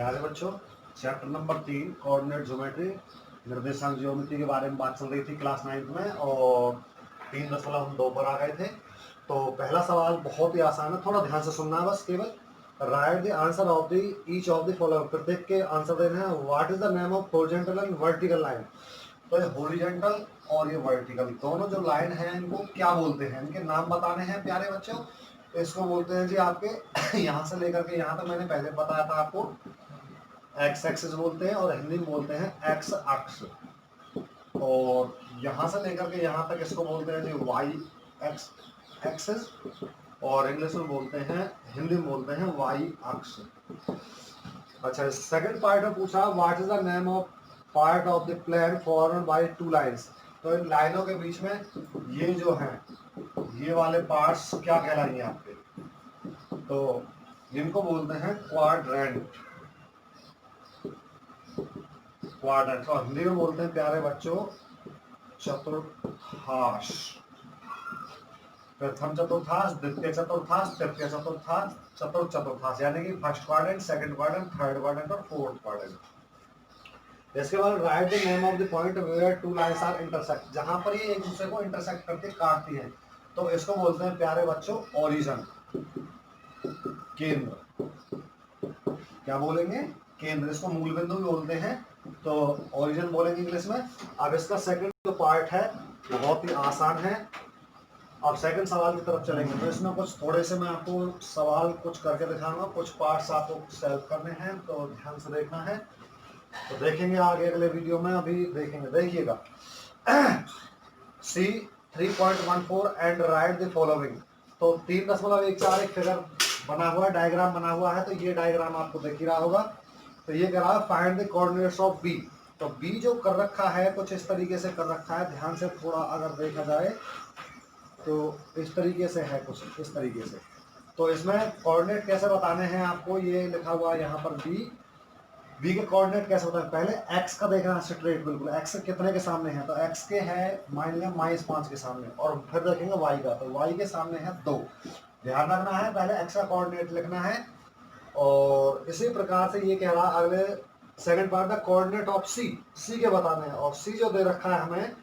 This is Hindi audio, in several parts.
प्यारे बच्चों, चैप्टर नंबर 3 कोऑर्डिनेट ज्योमेट्री निर्देशांक ज्योमेट्री के बारे में बात चल रही थी क्लास 9 में और 3.2 पर आ गए थे। तो पहला सवाल बहुत ही आसान है, थोड़ा ध्यान से सुनना है बस केवल। Right the answer of the each of the following, प्रत्येक के आंसर देने हैं। What is the name of horizontal and vertical line. तो ये हॉरिजॉन्टल और ये वर्टिकल दोनों जो लाइन है इनको क्या बोलते हैं, इनके नाम बताने हैं प्यारे बच्चों। तो इसको बोलते हैं जी आपके यहाँ से लेकर के यहाँ तक मैंने पहले बताया था आपको, एक्स एक्सिस बोलते हैं और हिंदी में बोलते हैं एक्स अक्ष। और यहाँ से लेकर के यहाँ तक इसको बोलते हैं जी वाई एक्स एक्सिस और इंग्लिश में बोलते हैं, हिंदी में बोलते हैं वाई अक्ष। अच्छा, सेकंड पार्ट में पूछा what is the name of part of the plane formed by two lines. तो इन लाइनों के बीच में ये जो है ये वाले पार्ट्स क्या कहलाएंगे आपके, तो जिनको बोलते हैं क्वाड्रेंट। क्वाड्रेंट तो हिंदी में बोलते हैं प्यारे बच्चों चतुर्थांश। प्रथम चतुर्थांश, द्वितीय चतुर्थांश, तृतीय चतुर्थांश, चतुर्थ चतुर्थांश, यानी कि first quadrant, second quadrant, third quadrant और फोर्थ क्वाड्रेंट। इसके बाद write the name of the point where two lines are intersect, जहां पर ये एक दूसरे को इंटरसेक्ट करके काटती हैं, तो इसको बोलते हैं प्यारे बच्चों ओरिजिन, केंद्र। क्या बोलेंगे? केंद्र। इसको मूल बिंदु भी बोलते हैं, तो ओरिजिन बोलेंगे इंग्लिश में। अब इसका सेकंड जो पार्ट है वो बहुत ही आसान है। अब सेकंड सवाल की तरफ चलेंगे, तो इसमें कुछ थोड़े से मैं आपको सवाल कुछ करके दिखाऊंगा, कुछ पार्ट्स आपको सॉल्व करने हैं, तो ध्यान से देखना है। तो देखेंगे आगे अगले वीडियो में, अभी देखेंगे, देखिएगा। सी 3.14 एंड राइट द फॉलोइंग। तो 3.14 एक फिगर बना हुआ है, डायग्राम बना हुआ है, तो ये डायग्राम आपको दिख ही रहा होगा। तो ये कह रहा है find the coordinates of B. तो बी जो कर रखा है कुछ इस तरीके से कर रखा है, ध्यान से थोड़ा अगर देखा जाए तो इस तरीके से है, कुछ इस तरीके से। तो इसमें कोऑर्डिनेट कैसे बताने हैं आपको, ये लिखा हुआ है यहाँ पर बी के कोऑर्डिनेट कैसे बताएं। पहले एक्स का देखना है स्ट्रेट, बिल्कुल एक्स कितने के सामने है, तो एक्स के है मान लिया -5 के सामने, और फिर देखेंगे वाई का, तो वाई के सामने है 2। ध्यान रखना है, पहले एक्स का कोऑर्डिनेट लिखना है। और इसी प्रकार से ये कह रहा है अगले second part the coordinate of C, C के बताने हैं। और सी जो दे रखा है हमें,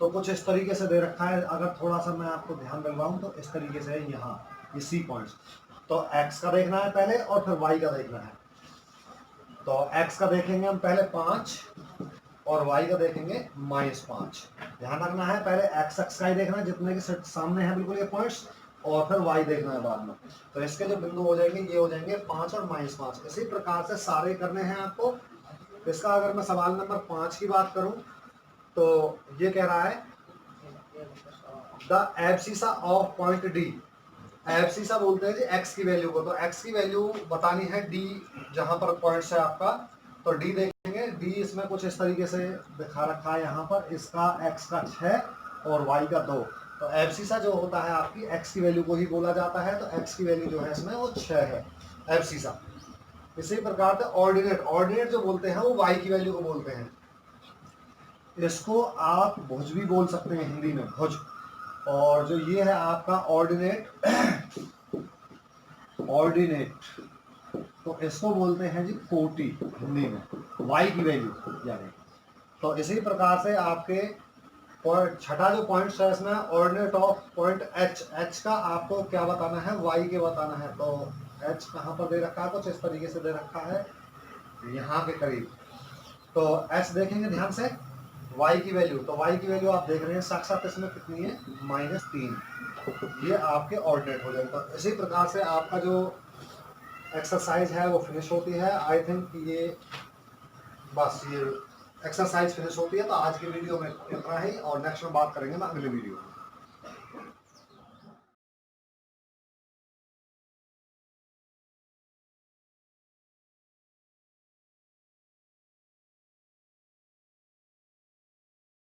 तो कुछ इस तरीके से दे रखा है, अगर थोड़ा सा मैं आपको ध्यान दिलवाऊं तो इस तरीके से है यहाँ ये सी पॉइंट्स। तो एक्स का देखना है पहले और फिर वाई का देखना है। तो एक्स का देखेंगे हम पहले 5 और वाई का देखेंगे -5। ध्यान रखना है, पहले एक्स एक्स का ही देखना है जितने के सामने हैं बिल्कुल ये पॉइंट्स, और फिर वाई देखना है बाद में। तो इसके जो बिंदु हो जाएंगे ये हो जाएंगे 5 और -5। इसी प्रकार से सारे करने हैं आपको। इसका अगर मैं सवाल नंबर 5 की बात करूं तो ये कह रहा है the abscissa of point D. Abscissa बोलते हैं जी एक्स की वैल्यू को, तो एक्स की वैल्यू बतानी है डी जहां पर पॉइंट्स है आपका। तो डी देखेंगे, डी इसमें कुछ इस तरीके से दिखा रखा है यहाँ पर, इसका एक्स का 6 और वाई का 2। तो एब्सिसा जो होता है आपकी एक्स की वैल्यू को ही बोला जाता है, तो एक्स की वैल्यू जो है इसमें वो 6 है एब्सिसा। इसी प्रकार से ऑर्डिनेट, ऑर्डिनेट जो बोलते हैं वो वाई की वैल्यू को बोलते हैं। इसको आप भुज भी बोल सकते हैं हिंदी में, भुज। और जो ये है आपका ऑर्डिनेट, ऑर्डिनेट तो इसको बोलते हैं जी कोटि हिंदी में, वाई की वैल्यू यानी। तो इसी प्रकार से आपके छठा जो पॉइंट है इसमें ordinate of point H, H का आपको क्या बताना है, वाई के बताना है। तो एच कहाँ पर दे रखा है, कुछ इस तरीके से दे रखा है यहाँ के करीब। तो एच देखेंगे ध्यान से, वाई की वैल्यू, तो वाई की वैल्यू आप देख रहे हैं साक्षात इसमें कितनी है, -3। ये आपके ऑर्डिनेट हो जाएगा। तो इसी प्रकार से आपका जो एक्सरसाइज है वो फिनिश होती है। आई थिंक ये बस ये एक्सरसाइज फिनिश होती है। तो आज की वीडियो में इतना ही, और नेक्स्ट में बात करेंगे ना अगले वीडियो में।